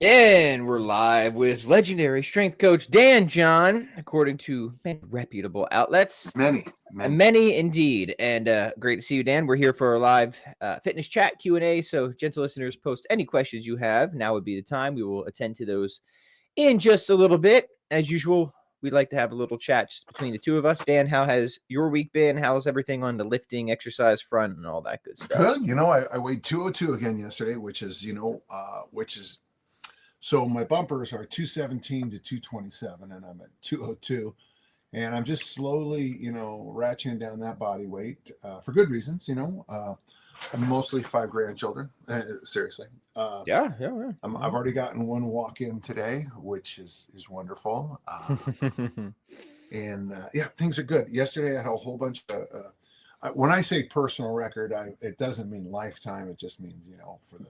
And we're live with legendary strength coach Dan John, according to many reputable outlets. Many. Many indeed. And great to see you, Dan. We're here for our live fitness chat Q&A. So, gentle listeners, post any questions you have. Now would be the time. We will attend to those in just a little bit. As usual, we'd like to have a little chat just between the two of us. Dan, how has your week been? How's everything on the lifting, exercise front, and all that good stuff? Good. I weighed 202 again yesterday, which is so my bumpers are 217 to 227, and I'm at 202. And I'm just slowly, ratcheting down that body weight for good reasons. I'm mostly 5 grandchildren. Seriously. Yeah. I've already gotten one walk in today, which is wonderful. And things are good. Yesterday I had a whole bunch of. When I say personal record, it doesn't mean lifetime. It just means for the.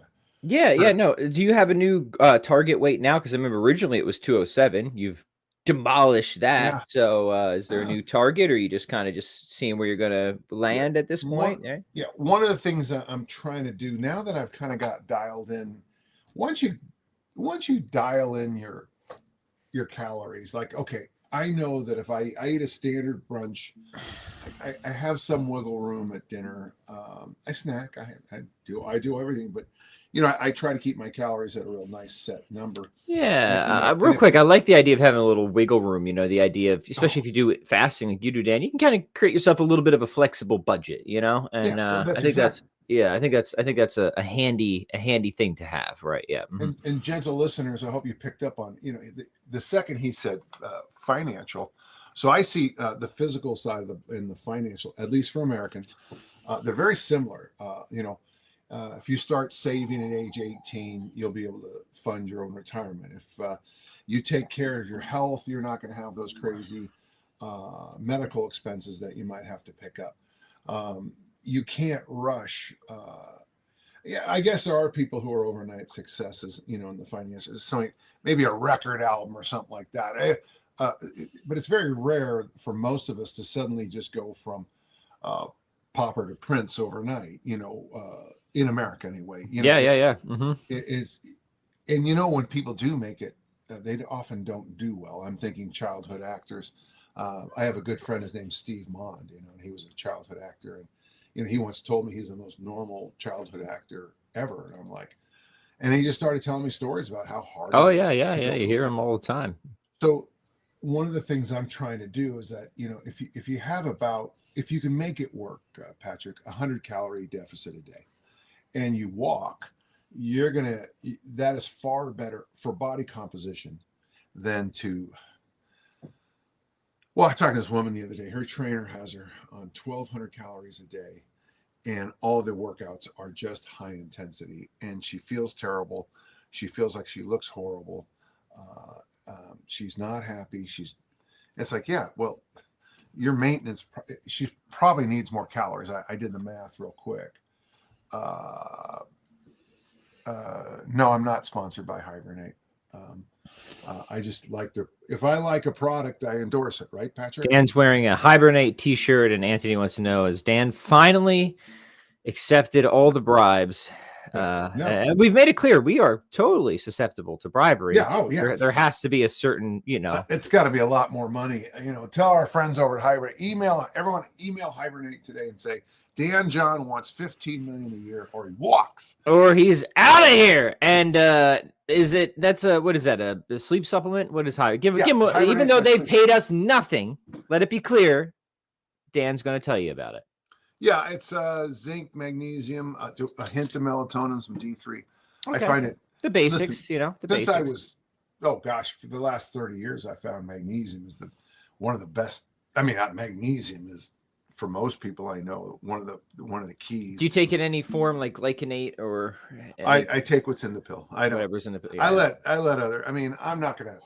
No. Do you have a new target weight now? Because I remember originally it was 207. You've demolished that. Yeah. So is there a new target, or are you just kind of just seeing where you're going to land at this point? One of the things that I'm trying to do now that I've kind of got dialed in, once you dial in your calories, like, okay, I know that if I eat a standard brunch, I have some wiggle room at dinner. I snack. I do everything, but I try to keep my calories at a real nice set number. Yeah. Real quick, I like the idea of having a little wiggle room. The idea of, especially if you do it fasting like you do, Dan, you can kind of create yourself a little bit of a flexible budget. And I think that's a handy thing to have, right? Yeah. Mm-hmm. And gentle listeners, I hope you picked up on the second he said financial. So I see the physical side of and the financial, at least for Americans, they're very similar. If you start saving at age 18, you'll be able to fund your own retirement. If you take care of your health, you're not going to have those crazy medical expenses that you might have to pick up. You can't rush. I guess there are people who are overnight successes, in the finances. So maybe a record album or something like that. But it's very rare for most of us to suddenly just go from pauper to prince overnight. In America anyway. Yeah. Mm-hmm. It's and when people do make it, they often don't do well. I'm thinking childhood actors. I have a good friend. His name's Steve Mond. And he was a childhood actor, and he once told me he's the most normal childhood actor ever. And I'm like, and he just started telling me stories about how hard. Oh yeah. You hear him all the time. So one of the things I'm trying to do is that if you can make it work, Patrick, 100 calorie deficit a day, and you walk, that is far better for body composition than to. Well, I was talking to this woman the other day. Her trainer has her on 1,200 calories a day, and all the workouts are just high intensity, and she feels terrible. She feels like she looks horrible. She's not happy. It's like, yeah, well, your maintenance, she probably needs more calories. I did the math real quick. No, I'm not sponsored by Hibernate. I just like if I like a product, I endorse it, right, Patrick? Dan's wearing a Hibernate t-shirt, and Anthony wants to know, has Dan finally accepted all the bribes? No. And we've made it clear we are totally susceptible to bribery. Yeah. Oh, yeah. There has to be a certain, it's got to be a lot more money. Tell our friends over at Hibernate, email Hibernate today and say, Dan John wants $15 million a year, or he walks, or he's out of here. And what is that? A sleep supplement? What is Hibernate? Give them, even though they paid us nothing. Let it be clear, Dan's going to tell you about it. Yeah, it's zinc, magnesium, a hint of melatonin, some D3. Okay. I find it the basics. Since I was, for the last 30 years, I found magnesium is one of the best. I mean, magnesium is, for most people I know, one of the keys. Do you take it in any form, like glycinate or? I take what's in the pill. I don't. Whatever's in the pill. Yeah. I let other. I mean, I'm not gonna.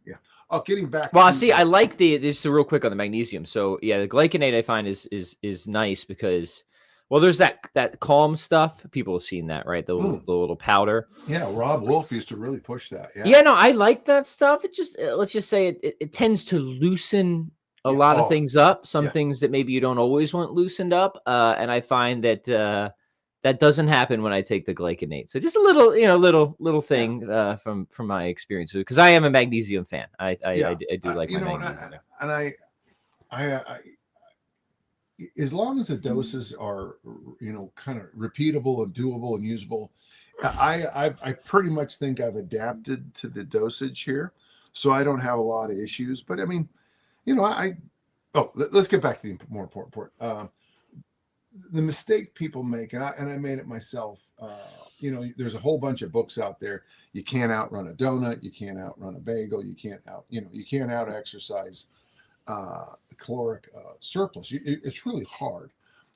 Yeah. Oh, getting back. Well, I like this is real quick on the magnesium. So yeah, the glycinate I find is nice because, well, there's that calm stuff. People have seen that, right? The little powder. Yeah, Rob Wolf used to really push that. Yeah, no, I like that stuff. It just let's just say it tends to loosen a lot of things up. Some things that maybe you don't always want loosened up. And I find that That doesn't happen when I take the glycinate. So just a little, little thing from my experience, because I am a magnesium fan. I do like my magnesium. I as long as the doses are, kind of repeatable and doable and usable, I pretty much think I've adapted to the dosage here, so I don't have a lot of issues. But I mean, let's get back to the more important part. The mistake people make, and I made it myself. There's a whole bunch of books out there. You can't outrun a donut. You can't outrun a bagel. You can't out exercise caloric surplus. It's really hard.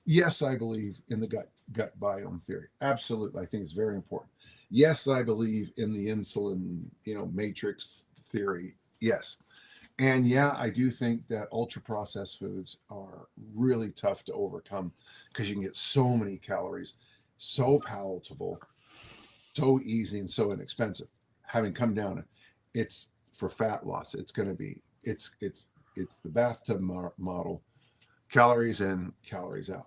Yes, I believe in the gut biome theory. Absolutely, I think it's very important. Yes, I believe in the insulin matrix theory. Yes. And yeah, I do think that ultra processed foods are really tough to overcome because you can get so many calories, so palatable, so easy, and so inexpensive. Having come down, it's for fat loss. It's going to be it's the bathtub model: calories in, calories out.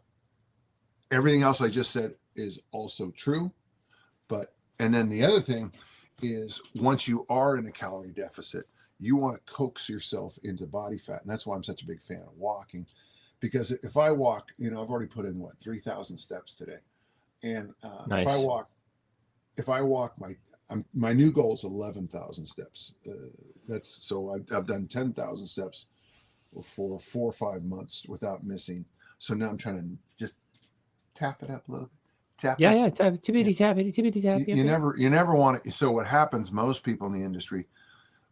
Everything else I just said is also true, and then the other thing is, once you are in a calorie deficit, you want to coax yourself into body fat. And that's why I'm such a big fan of walking, because if I walk, I've already put in 3,000 steps today. And nice. if I walk, my new goal is 11,000 steps. I've done 10,000 steps for 4 or 5 months without missing. So now I'm trying to just tap it up a little bit. Tap it. Tap. You never want to. So what happens, most people in the industry,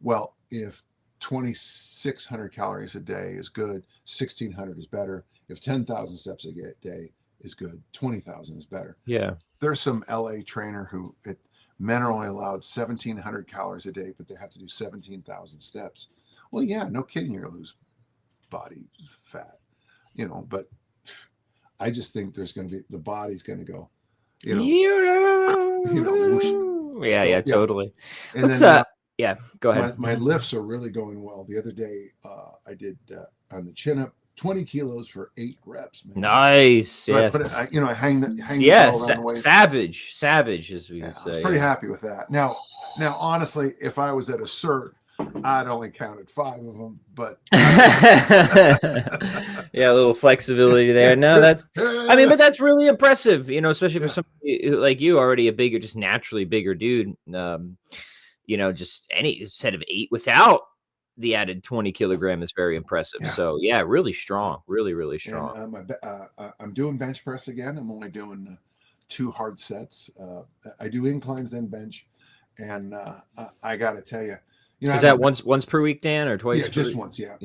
well, if 2,600 calories a day is good, 1,600 is better. If 10,000 steps a day is good, 20,000 is better. Yeah. There's some LA trainer who men are only allowed 1,700 calories a day, but they have to do 17,000 steps. Well, yeah, no kidding, you're gonna lose body fat, But I just think there's going to be, the body's going to go, whoosh. Yeah, totally. And yeah, go ahead. My lifts are really going well. The other day, I did on the chin up 20 kilos for 8 reps. Man. Nice. So yes. I hang the waist. Savage, as we say. I was pretty happy with that. Now, honestly, if I was at a cert, I'd only counted 5 of them, but yeah, a little flexibility there. No, but that's really impressive, especially for somebody like you, already a bigger, just naturally bigger dude. Just any set of 8 without the added 20 kilogram is very impressive. Yeah. So yeah, really strong, really strong. And, I'm doing bench press again. I'm only doing 2 hard sets. I do inclines then bench, and I got to tell you. Is that once per week, Dan, or twice? Yeah, just once. Yeah.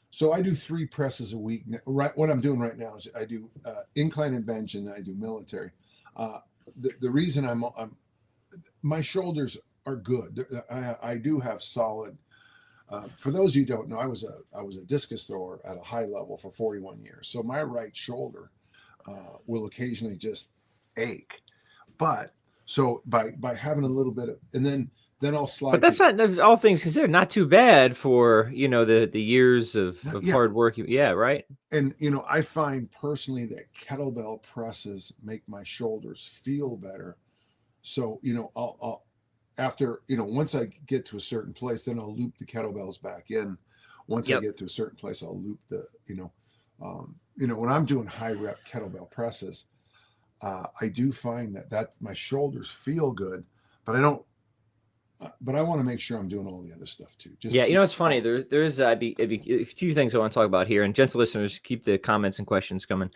So I do 3 presses a week. Right. What I'm doing right now is I do incline and bench, and then I do military. The reason my shoulders are good. I do have solid. For those of you who don't know, I was a discus thrower at a high level for 41 years. So my right shoulder will occasionally just ache. But so by having a little bit of, and then I'll slide. But that's all things considered, not too bad for the years of hard work. Yeah, right. And I find personally that kettlebell presses make my shoulders feel better. So I'll after once I get to a certain place, then I'll loop the kettlebells back in. Once I get to a certain place, I'll loop the when I'm doing high rep kettlebell presses, I do find that my shoulders feel good, but I don't. But I want to make sure I'm doing all the other stuff too. It's funny. There's a few things I want to talk about here, and gentle listeners, keep the comments and questions coming.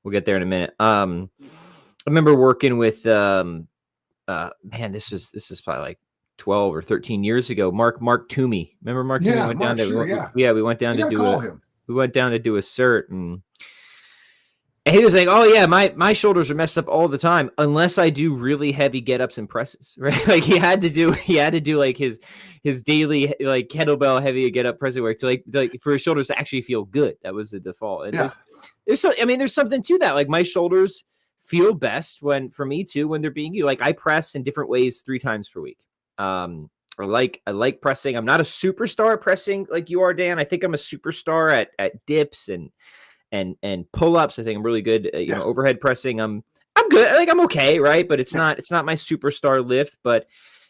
We'll get there in a minute. I remember working with this is probably like 12 or 13 years ago. Mark Toomey. Remember Mark Toomey? We went down to do a cert, and he was like, "Oh yeah, my shoulders are messed up all the time unless I do really heavy get-ups and presses." Right? Like he had to do like his daily like kettlebell heavy get-up press work to like for his shoulders to actually feel good. That was the default. And there's something to that. Like my shoulders feel best when they're being used. Like I press in different ways 3 times per week. I like pressing. I'm not a superstar at pressing like you are, Dan. I think I'm a superstar at dips and and pull-ups. I think I'm really good. Overhead pressing. I'm good. I think I'm okay, right? But it's not my superstar lift, but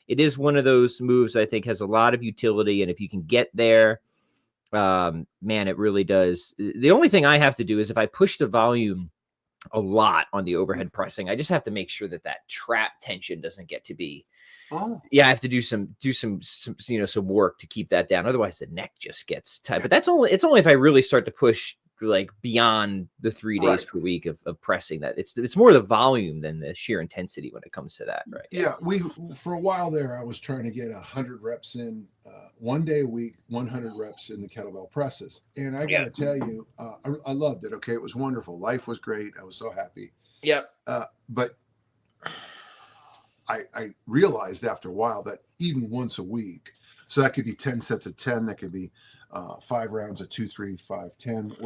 it is one of those moves I think has a lot of utility. And if you can get there, man, it really does. The only thing I have to do is if I push the volume a lot on the overhead pressing, I just have to make sure that trap tension doesn't get to be. I have to do some work to keep that down. Otherwise, the neck just gets tight. But it's only if I really start to push like beyond the 3 days per week of pressing that. It's more the volume than the sheer intensity when it comes to that, right? Yeah, for a while there, I was trying to get 100 reps in 1 day a week, 100 reps in the kettlebell presses, and I got to tell you, I loved it. Okay, it was wonderful. Life was great. I was so happy. Yeah, but I realized after a while that even once a week, so that could be 10 sets of 10, that could be 5 rounds of 2, 3, 5, 10,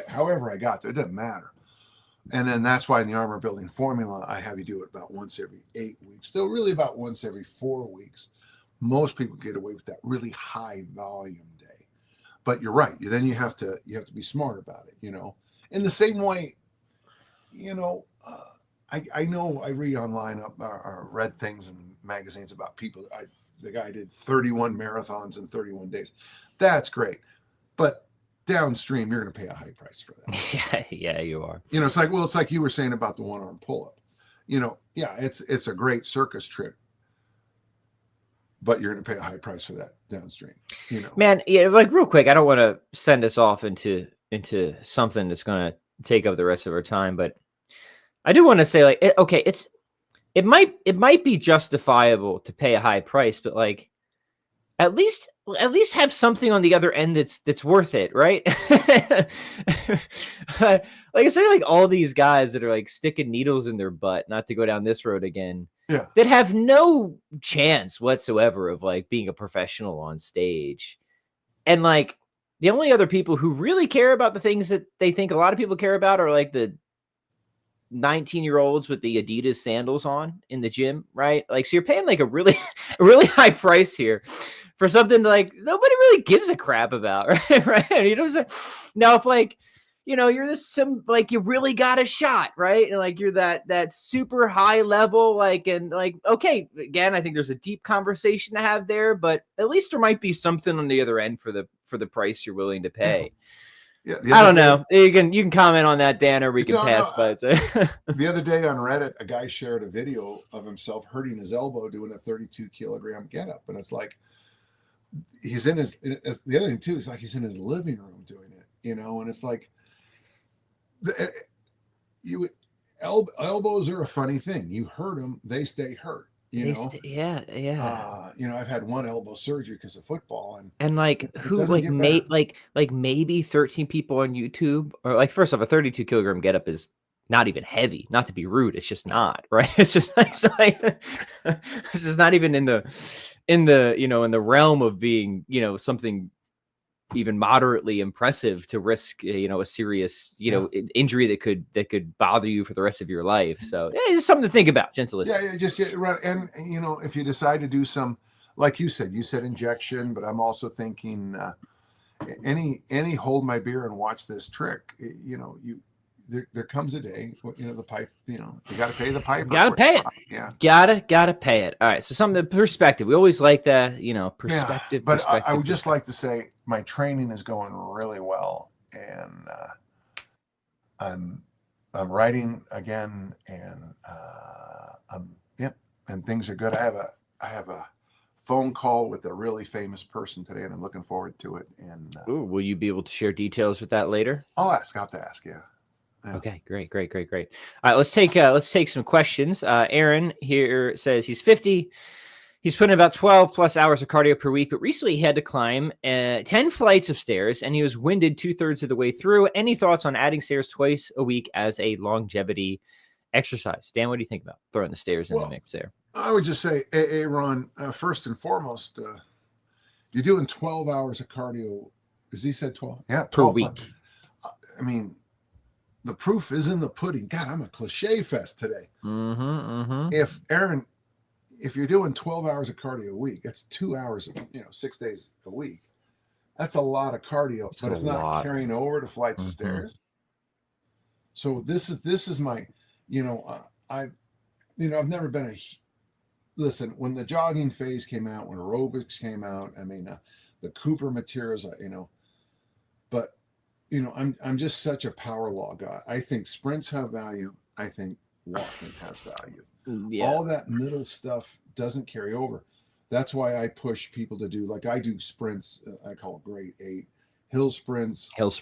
however I got there, it doesn't matter. And then that's why in the armor building formula, I have you do it about once every 8 weeks. Still really about once every 4 weeks. Most people get away with that really high volume day. But you're right. Then you have to be smart about it, In the same way, I know I read online or read things in magazines about people. The guy did 31 marathons in 31 days. That's great. But downstream, you're going to pay a high price for that. Yeah, you are. It's like you were saying about the one-arm pull-up. It's a great circus trick, but you're going to pay a high price for that downstream. Man, like real quick, I don't want to send us off into something that's going to take up the rest of our time, but I do want to say, like, okay, it might be justifiable to pay a high price, but like, at least have something on the other end that's worth it, right? Like I say, like all these guys that are like sticking needles in their butt, not to go down this road again, that have no chance whatsoever of like being a professional on stage. And like the only other people who really care about the things that they think a lot of people care about are like the 19-year-olds with the Adidas sandals on in the gym, right? Like, so you're paying like a really high price here for something like nobody really gives a crap about, right? Right? Now if like, you're like you really got a shot, right? And like you're that super high level, like, and like, okay, again, I think there's a deep conversation to have there, but at least there might be something on the other end for the price you're willing to pay. Yeah, I don't know. You can comment on that, Dan, or we can pass by it. The other day on Reddit, a guy shared a video of himself hurting his elbow doing a 32-kilogram get-up, and it's like he's in his. The other thing too is like he's in his living room doing it, and it's like elbows are a funny thing. You hurt them, they stay hurt. Yeah. I've had one elbow surgery because of football, and like who like maybe 13 people on YouTube, or like, first off, a 32-kilogram getup is not even heavy. Not to be rude, it's just not, right? It's just like, this is not even in the in the realm of being something even moderately impressive to risk a serious injury that could bother you for the rest of your life. So it's something to think about, gentle listener. Yeah, just right. And if you decide to do some, like you said injection, but I'm also thinking any hold my beer and watch this trick. There comes a day, the pipe, you got to pay the piper. Got to pay it. Yeah. Gotta pay it. All right. So some of the perspective, we always like that, perspective. Yeah, but I would just like to say my training is going really well, and I'm writing again, and and things are good. I have a phone call with a really famous person today, and I'm looking forward to it. And will you be able to share details with that later? I'll have to ask. Yeah. Okay, great. All right, let's take some questions. Aaron here says he's 50. He's putting about 12 plus hours of cardio per week, but recently he had to climb 10 flights of stairs, and he was winded 2/3 of the way through. Any thoughts on adding stairs twice a week as a longevity exercise? Dan, what do you think about throwing the stairs in the mix there? I would just say, Ron, first and foremost, you're doing 12 hours of cardio. As he said, 12? Yeah, 12 per week. I mean, the proof is in the pudding. God, I'm a cliche fest today. If you're doing 12 hours of cardio a week, that's 2 hours, 6 days a week. That's a lot of cardio, but it's not carrying over to flights of stairs. So this is my, I, I've never been listen, when the jogging phase came out, when aerobics came out, I mean, the Cooper materials, but I'm just such a power law guy. I think sprints have value. I think walking has value. Yeah. All that middle stuff doesn't carry over. That's why I push people to do, like I do sprints. I call it grade 8, hill sprints, Yep.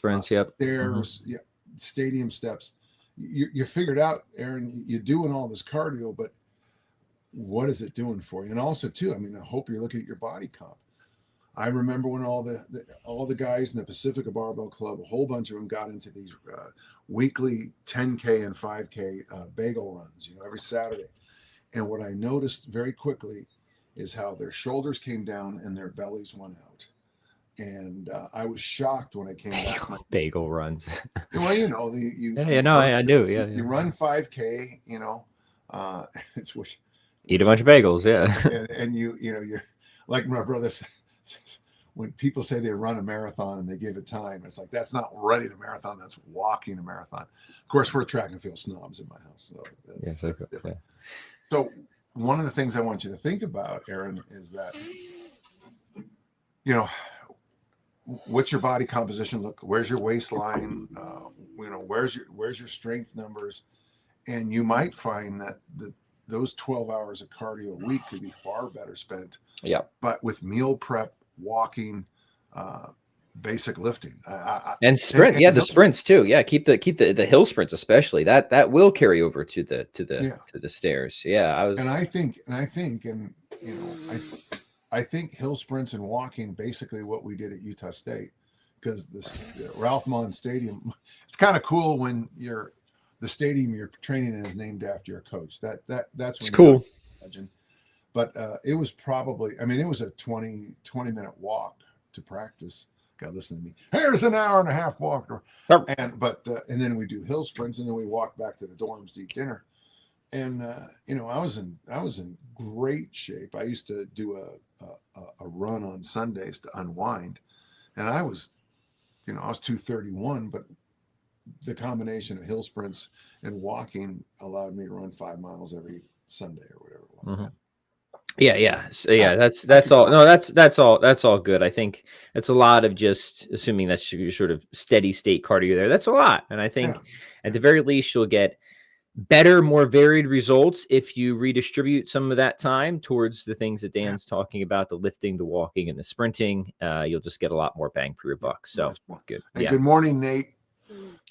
stairs, yeah, stadium steps. You figured out, Aaron. You're doing all this cardio, but what is it doing for you? And also, too, I mean, I hope you're looking at your body comp. I remember when all the guys in the Pacifica Barbell Club, a whole bunch of them got into these weekly 10K and 5K bagel runs, every Saturday. And what I noticed very quickly is how their shoulders came down and their bellies went out. And I was shocked when I came back. Bagel runs. Well, I do. Yeah, you run 5K. It's what eat a bunch of bagels. Yeah, and you're like my brother says, when people say they run a marathon and they give it time, it's like that's not running a marathon, that's walking a marathon. Of course, we're track and field snobs in my house, so that's different. Yeah. So one of the things I want you to think about, Aaron, is that what's your body composition look? Where's your waistline? Where's your strength numbers? And you might find that those 12 hours of cardio a week could be far better spent. Yeah. But with meal prep, walking, basic lifting, and sprint, the sprints too. Yeah, keep the hill sprints especially. That will carry over to the stairs. Yeah, I think hill sprints and walking, basically what we did at Utah State, because the Ralph Mon Stadium, it's kind of cool when the stadium you're training in is named after your coach. That's it's cool. Imagine. But it was probably, it was a 20-minute walk to practice. God, listen to me. Here's an hour and a half walk. And then we do hill sprints, and then we walk back to the dorms to eat dinner. And I was in great shape. I used to do a run on Sundays to unwind, and I was 231, but the combination of hill sprints and walking allowed me to run 5 miles every Sunday or whatever it was. Mm-hmm. Yeah. So that's all. No, that's all good. I think that's a lot of just assuming that's your sort of steady state cardio there. That's a lot. And I think at the very least, you'll get better, more varied results if you redistribute some of that time towards the things that Dan's talking about, the lifting, the walking, and the sprinting. You'll just get a lot more bang for your buck. So good. And good morning, Nate.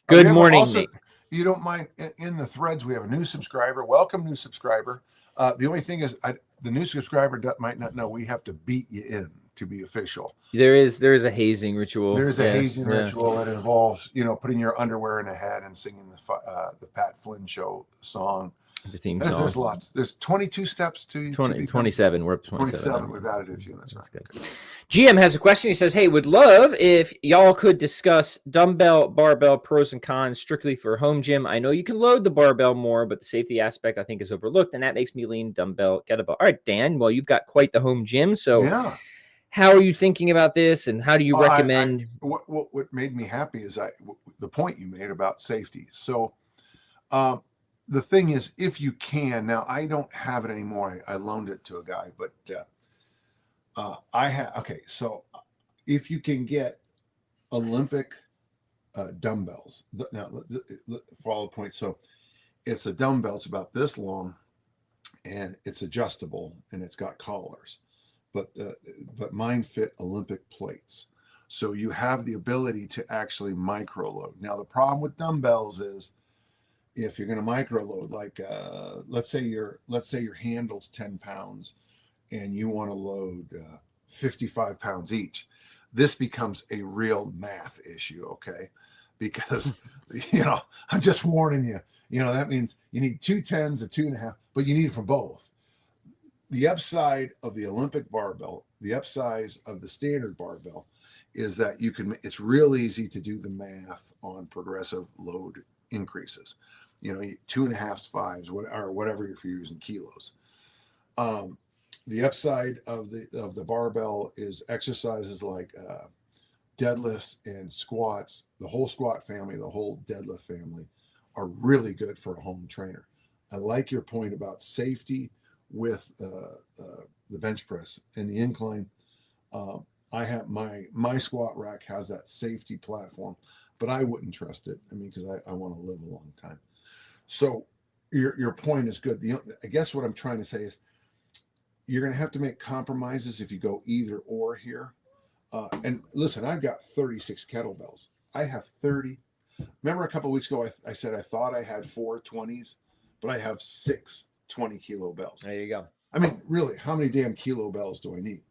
Good morning, Nate. You don't mind, in the threads, we have a new subscriber. Welcome, new subscriber. The only thing is, the new subscriber might not know we have to beat you in to be official. There is a hazing ritual. There's a hazing ritual that involves, putting your underwear in a hat and singing the Pat Flynn Show song. The theme song. There's lots. There's 22 steps to 27. We're up to 27. We've added a few. That's right. Good. GM has a question. He says, "Hey, would love if y'all could discuss dumbbell, barbell pros and cons strictly for home gym. I know you can load the barbell more, but the safety aspect I think is overlooked, and that makes me lean dumbbell, kettlebell." All right, Dan. Well, you've got quite the home gym, so how are you thinking about this, and how do you recommend? What made me happy is the point you made about safety. So, the thing is, if you can, now I don't have it anymore. I loaned it to a guy, but I have. Okay, so if you can get Olympic dumbbells, now follow the point. So it's a dumbbell. It's about this long, and it's adjustable, and it's got collars. But mine fit Olympic plates, so you have the ability to actually micro load. Now the problem with dumbbells is, if you're going to micro load, like let's say your handle's 10 pounds and you want to load 55 pounds each, this becomes a real math issue, okay? Because I'm just warning you. That means you need 2 10s, a 2.5, but you need it for both. The upside of the Olympic barbell, the upside of the standard barbell, is that it's real easy to do the math on progressive load increases. 2.5s, 5s, or whatever if you're using kilos. The upside of the barbell is exercises like deadlifts and squats, the whole squat family, the whole deadlift family, are really good for a home trainer. I like your point about safety with the bench press and the incline. I have my squat rack has that safety platform, but I wouldn't trust it. I mean, because I want to live a long time. So your point is good. I guess what I'm trying to say is you're going to have to make compromises if you go either or here. And listen, I've got 36 kettlebells. I have 30. Remember a couple of weeks ago, I said I thought I had 4 20s, but I have 6 20-kilo bells. There you go. I mean, really, how many damn kilo bells do I need?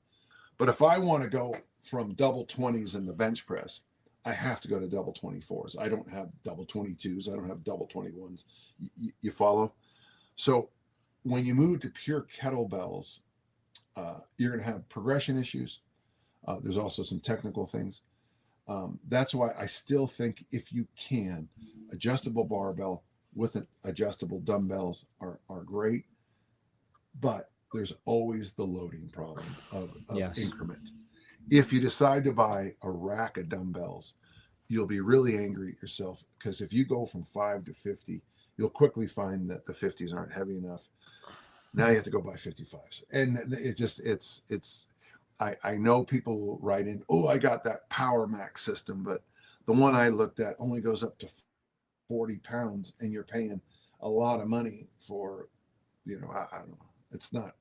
But if I want to go from double 20s in the bench press, I have to go to double 24s. I don't have double 22s. I don't have double 21s. You follow? So when you move to pure kettlebells, you're going to have progression issues. There's also some technical things. That's why I still think if you can, adjustable barbell with an adjustable dumbbells are great. But there's always the loading problem of Yes. increment. If you decide to buy a rack of dumbbells, you'll be really angry at yourself, because if you go from 5 to 50, you'll quickly find that the 50s aren't heavy enough. Now you have to go buy 55s. And I know people write in, oh, I got that Power Max system, but the one I looked at only goes up to 40 pounds, and you're paying a lot of money for, I don't know. It's not.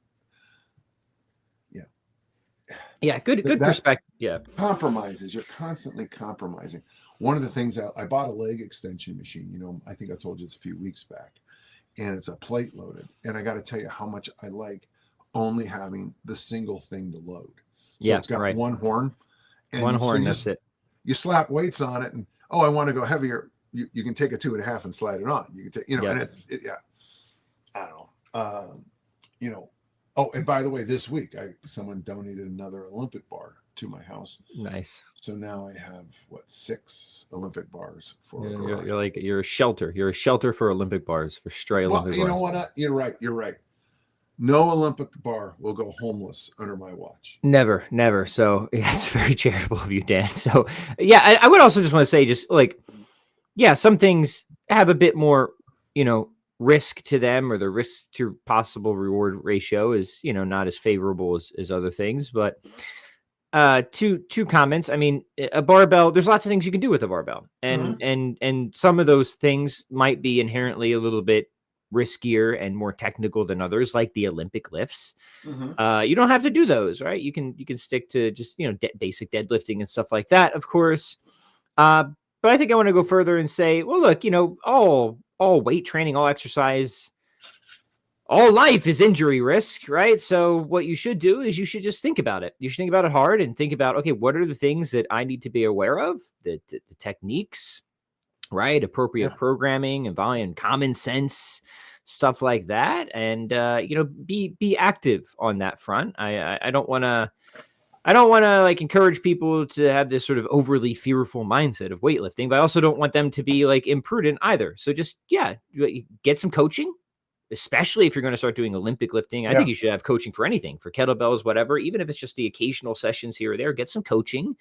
Yeah, good perspective. Yeah. Compromises. You're constantly compromising. One of the things I bought a leg extension machine, I think I told you this a few weeks back, and it's a plate loaded. And I got to tell you how much I like only having the single thing to load. So it's got one horn. And one horn, that's it. You slap weights on it, and I want to go heavier. You can take a 2.5 and slide it on. You can take, and I don't know. Oh, and by the way, this week someone donated another Olympic bar to my house. Nice. So now I have 6 Olympic bars for. You're a shelter. You're a shelter for Olympic bars, for stray Olympic bars. You know what? You're right. No Olympic bar will go homeless under my watch. Never. So it's very charitable of you, Dan. So yeah, I would also just want to say, just some things have a bit more, risk to them, or the risk to possible reward ratio is, not as favorable as other things. But two comments. I mean, a barbell, there's lots of things you can do with a barbell, and some of those things might be inherently a little bit riskier and more technical than others, like the Olympic lifts. You don't have to do those, right? You can stick to just, basic deadlifting and stuff like that, of course. But I think I want to go further and say, well, look, all weight training, all exercise, all life is injury risk, right? So what you should do is you should just think about it. You should think about it hard and think about, okay, what are the things that I need to be aware of? The techniques, right? Appropriate programming and volume, common sense, stuff like that. And, be active on that front. I don't want to encourage people to have this sort of overly fearful mindset of weightlifting, but I also don't want them to be imprudent either. So just, get some coaching, especially if you're going to start doing Olympic lifting. I think you should have coaching for anything, for kettlebells, whatever, even if it's just the occasional sessions here or there. Get some coaching,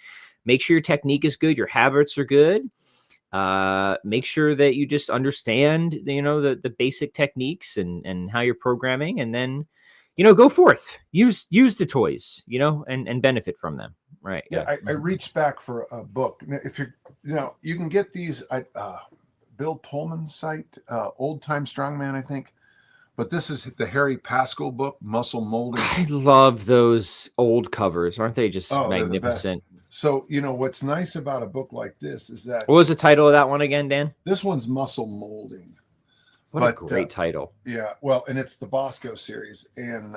make sure your technique is good, your habits are good. Make sure that you just understand, the basic techniques and how you're programming, and then, go forth, use the toys, and benefit from them. Right. Yeah. I reached back for a book. If you can get these at Bill Pullman's site, Old Time Strongman, I think. But this is the Harry Pascal book, Muscle Molding. I love those old covers. Aren't they just magnificent? So, what's nice about a book like this is that. What was the title of that one again, Dan? This one's Muscle Molding. What a great title. Yeah. Well, and it's the Bosco series. And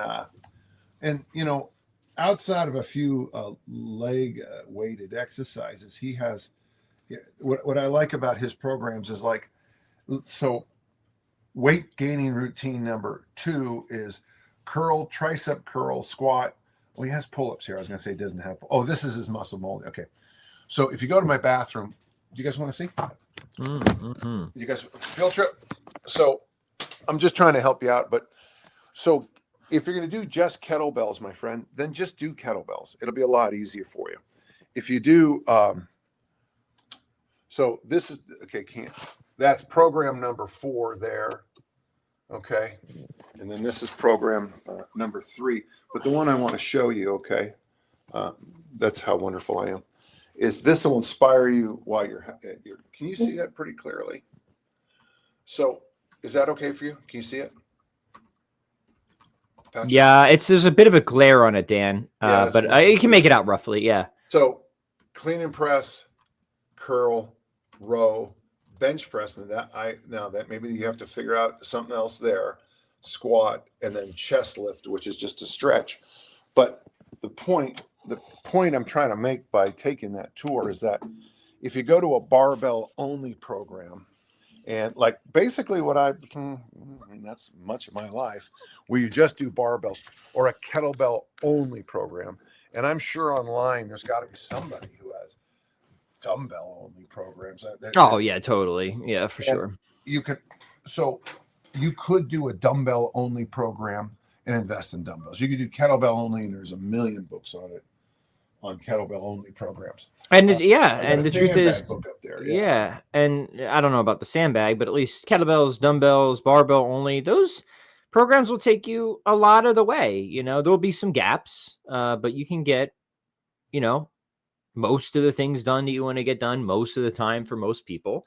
outside of a few leg weighted exercises, he has, what I like about his programs is so weight gaining routine number 2 is curl, tricep curl, squat. Well, he has pull-ups here. I was going to say he doesn't have. Oh, this is his muscle molding. Okay. So if you go to my bathroom, do you guys want to see? You guys field trip? So I'm just trying to help you out. But so if you're going to do just kettlebells, my friend, then just do kettlebells. It'll be a lot easier for you. If you do, so this is, okay, that's program number 4 there. Okay. And then this is program number 3. But the one I want to show you, okay, that's how wonderful I am, is this will inspire you while you're can you see that pretty clearly? So is that okay for you? Can you see it? Patrick? Yeah, there's a bit of a glare on it, Dan, Yeah, but you can make it out roughly. Yeah. So clean and press, curl, row, bench press, and that maybe you have to figure out something else there. Squat, and then chest lift, which is just a stretch. But the point I'm trying to make by taking that tour is that if you go to a barbell only program, and like basically what I mean, that's much of my life, where you just do barbells, or a kettlebell only program. And I'm sure online there's got to be somebody who has dumbbell only programs. Oh yeah, totally. Yeah, for sure. You could do a dumbbell only program and invest in dumbbells. You could do kettlebell only, and there's a million books on it, on kettlebell only programs. And and the truth is, book up there, yeah, and I don't know about the sandbag, but at least kettlebells, dumbbells, barbell only, those programs will take you a lot of the way. You know, there'll be some gaps, but you can get, you know, most of the things done that you want to get done most of the time for most people.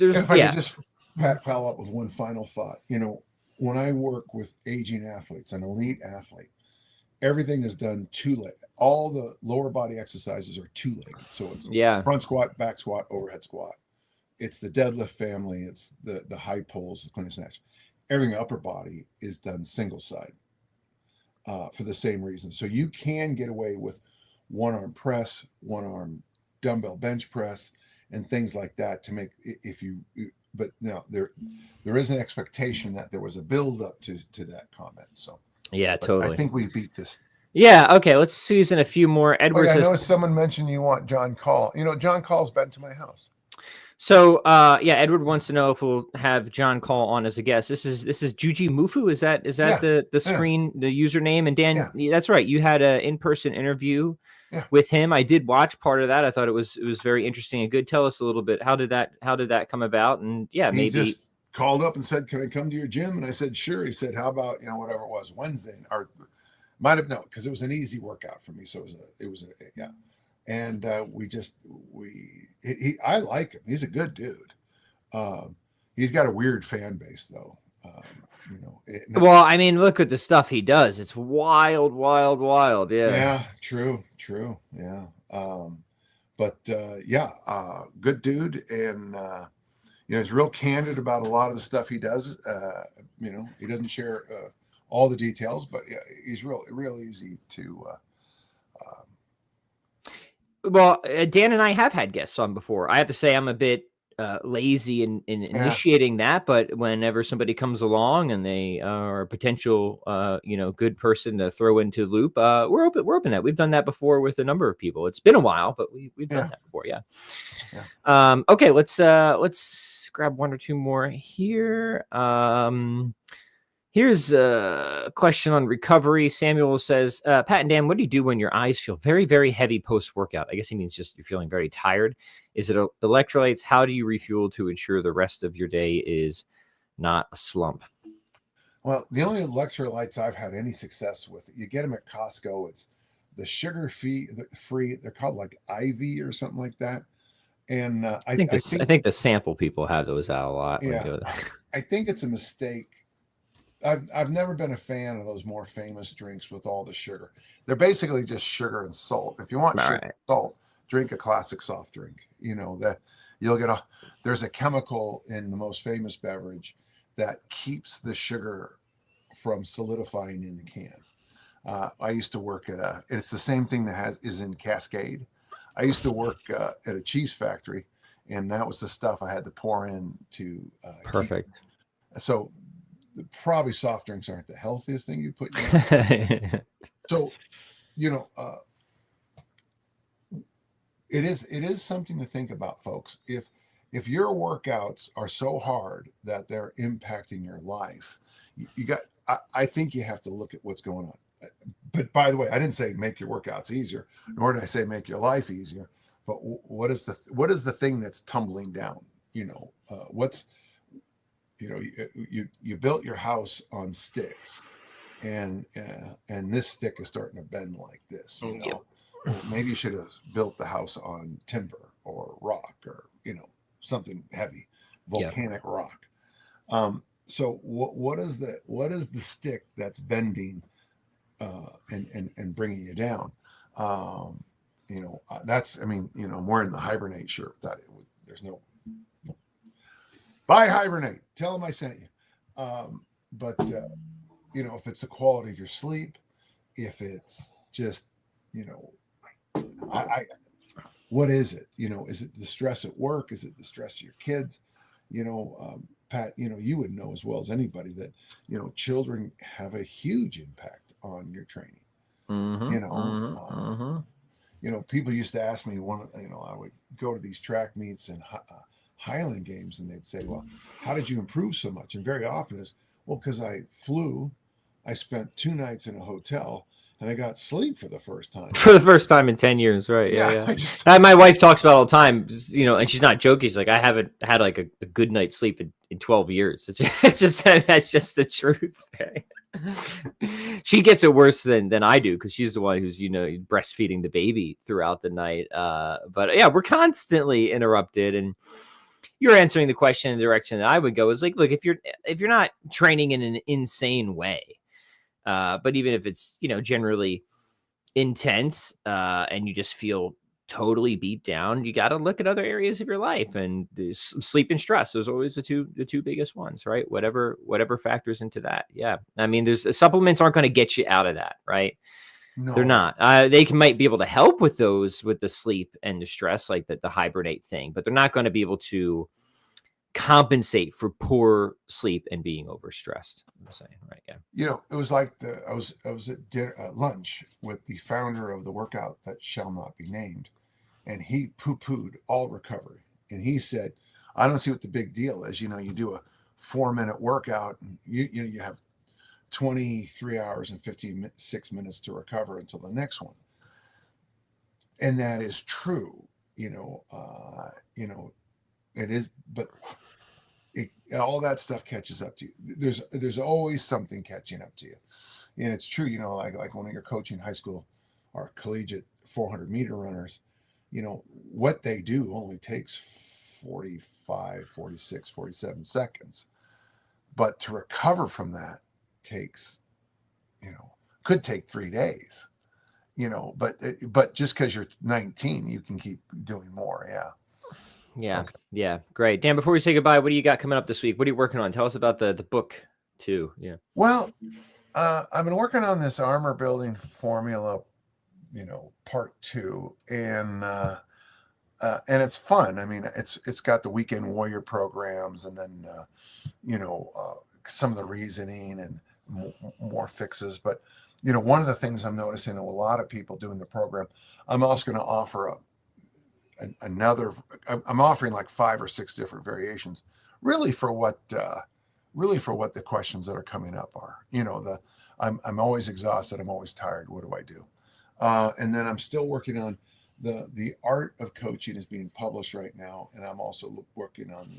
If I could just follow up with one final thought, you know, when I work with aging athletes, an elite athlete, everything is done 2-legged. All the lower body exercises are 2-legged. So it's front squat, back squat, overhead squat. It's the deadlift family. It's the high pulls, the clean and snatch. Everything upper body is done single side for the same reason. So you can get away with one arm press, one arm dumbbell bench press, and things like that to make, but now there is an expectation that there was a build up to that comment. So yeah, totally. I think we beat this. Yeah. Okay. Let's squeeze in a few more. Edward I says, know someone mentioned you want John Call. You know, John Call's been to my house. So Edward wants to know if we'll have John Call on as a guest. This is Juji Mufu. Is that the screen, the username? And Dan, that's right. You had an in-person interview with him. I did watch part of that. I thought it was very interesting and good. Tell us a little bit. How did that come about? And he just called up and said, "Can I come to your gym?" And I said, "Sure." He said, "How about, whatever it was, Wednesday?" Or might have no, because it was an easy workout for me. So it was a. And I like him. He's a good dude. He's got a weird fan base though. Well, I mean, look at the stuff he does. It's wild, wild, wild. Yeah. Yeah. True. Yeah. Good dude. And, he's real candid about a lot of the stuff he does. He doesn't share all the details, but he's real easy to, well, Dan and I have had guests on before. I have to say I'm a bit lazy in initiating that, but whenever somebody comes along and they are a potential, good person to throw into loop, we're open at. We've done that before with a number of people. It's been a while, but we've done that before. Yeah. Okay, let's grab one or two more here. Here's a question on recovery. Samuel says, Pat and Dan, what do you do when your eyes feel very, very heavy post-workout? I guess he means just you're feeling very tired. Is it electrolytes? How do you refuel to ensure the rest of your day is not a slump? Well, the only electrolytes I've had any success with, you get them at Costco. It's the sugar-free. They're called like IV or something like that. And I think the sample people have those out a lot. Yeah, I think it's a mistake. I've never been a fan of those more famous drinks with all the sugar. They're basically just sugar and salt. If you want sugar and salt, drink a classic soft drink. That you'll get there's a chemical in the most famous beverage that keeps the sugar from solidifying in the can. I used to work it's the same thing that is in Cascade. I used to work at a cheese factory, and that was the stuff I had to pour in to perfect. So probably soft drinks aren't the healthiest thing you put in. So, it is something to think about, folks. If your workouts are so hard that they're impacting your life, I think you have to look at what's going on. But by the way, I didn't say make your workouts easier, nor did I say make your life easier. but what is the thing that's tumbling down? What's you built your house on sticks, and this stick is starting to bend like this. Yep. Well, maybe you should have built the house on timber or rock, or something heavy, volcanic rock. So what is the stick that's bending and bringing you down? That's, I'm wearing the hibernate shirt. There's no buy hibernate. Tell them I sent you. But if it's the quality of your sleep, if it's just, what is it? Is it the stress at work? Is it the stress of your kids? Pat, you would know as well as anybody that, children have a huge impact on your training. People used to ask me I would go to these track meets and Highland games, and they'd say, well, how did you improve so much? And very often is, well, because I flew, I spent 2 nights in a hotel, and I got sleep for the first time. For the first time in 10 years, right? Yeah. My wife talks about it all the time, and she's not joking. She's like, I haven't had like a good night's sleep in 12 years. It's just that's just the truth. She gets it worse than I do, because she's the one who's breastfeeding the baby throughout the night. But yeah, we're constantly interrupted, and you're answering the question in the direction that I would go is like, look, if you're not training in an insane way, but even if it's generally intense, and you just feel totally beat down, you got to look at other areas of your life, and sleep and stress. Those are always the two biggest ones, right? Whatever factors into that. Yeah, there's supplements aren't going to get you out of that, right? No. They're not. They might be able to help with those, with the sleep and the stress, like the hibernate thing, but they're not going to be able to compensate for poor sleep and being overstressed. I'm saying, right? Yeah. It was like I was at dinner, lunch with the founder of the workout that shall not be named, and he poo-pooed all recovery, and he said, "I don't see what the big deal is. You do a 4-minute workout, and you have 23 hours and 56 minutes to recover until the next one." And that is true. It is, but all that stuff catches up to you. There's always something catching up to you, and it's true. Like when you're coaching high school or collegiate 400-meter runners, what they do only takes 45, 46, 47 seconds, but to recover from that takes, could take 3 days, but just because you're 19, you can keep doing more. Yeah. Yeah. Great. Dan, before we say goodbye, what do you got coming up this week? What are you working on? Tell us about the book too. Yeah. Well, I've been working on this armor building formula, part 2, and it's fun. It's got the weekend warrior programs, and then, some of the reasoning and more fixes. But, one of the things I'm noticing a lot of people doing the program, I'm also going to offer I'm offering like 5 or 6 different variations, really for what the questions that are coming up are. I'm always exhausted. I'm always tired. What do I do? And then I'm still working on the art of coaching is being published right now, and I'm also working on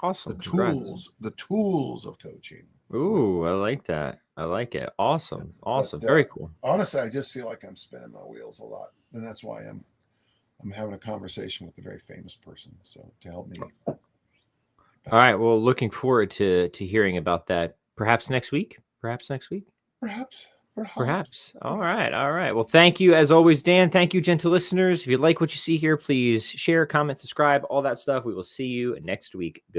awesome the tools of coaching. Ooh, I like that. I like it. Awesome. Very cool. Honestly, I just feel like I'm spinning my wheels a lot, and that's why I'm having a conversation with a very famous person, so to help me. All right. Well, looking forward to hearing about that. Perhaps next week. Perhaps. All right. Well, thank you as always, Dan. Thank you, gentle listeners. If you like what you see here, please share, comment, subscribe, all that stuff. We will see you next week. Good.